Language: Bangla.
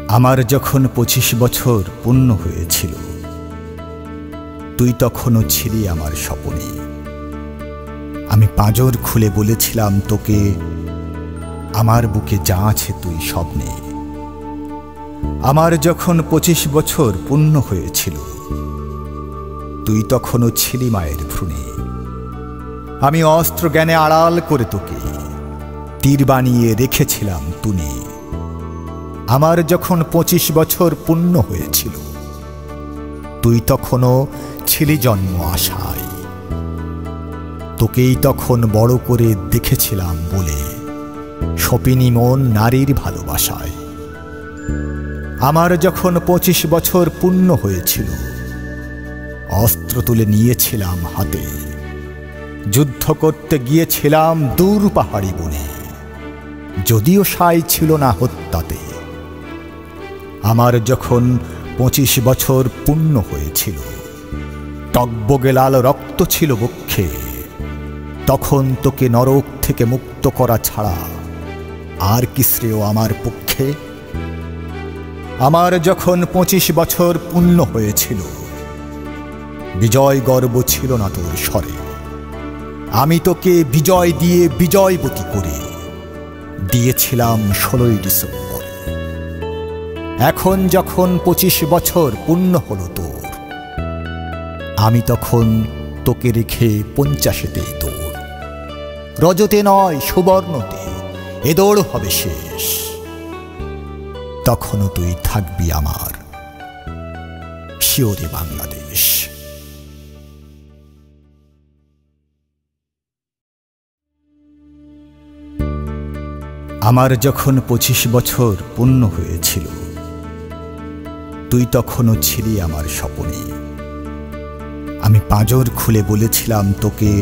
আমার যখন 25 বছর পূর্ণ হয়েছিল, তুই তখনও ছিলি আমার স্বপনে। আমি পাঁজর খুলে বলেছিলাম তোকে, আমার বুকে যা আছে তুই সব নে। আমার যখন 25 বছর পূর্ণ হয়েছিল, তুই তখনও ছিলি মায়ের ভ্রূণে। আমি অস্ত্র জ্ঞানে আড়াল করে তোকে তীর বানিয়ে রেখেছিলাম তুনে। আমার যখন 25 বছর পূর্ণ হয়েছিল, তুই তখনও ছিলি জন্ম আশায়। তোকেই তখন বড় করে দেখেছিলাম বলে সপিনী মন নারীর ভালোবাসায়। আমার যখন 25 বছর পূর্ণ হয়েছিল, অস্ত্র তুলে নিয়েছিলাম হাতে, যুদ্ধ করতে গিয়েছিলাম দূর পাহাড়ি বনে, যদিও সাই ছিল না হত্যাতে। আমার যখন 25 বছর পূর্ণ হয়েছিল, টগবগে লাল রক্ত ছিল বক্ষে, তখন তোকে নরক থেকে মুক্ত করা ছাড়া আর কি শ্রেয় আমার পক্ষে। আমার যখন 25 বছর পূর্ণ হয়েছিল, বিজয় গর্ব ছিল না তোর স্বরে। আমি তোকে বিজয় দিয়ে বিজয়বতী করে দিয়েছিলাম 16ই ডিসেম্বর। এখন যখন 25 বছর পূর্ণ হলো তোর, আমি তখন তোকে রেখে 50তেই দৌড়। রজতে নয় সুবর্ণতে এ দৌড় হবে শেষ। তখনও তুই থাকবি আমার শিওরে বাংলাদেশ। আমার যখন 25 বছর পূর্ণ হয়েছিল, তুই তখনও ছিলি আমার স্বপনে। আমি পাঁজর খুলে বলেছিলাম তোকে,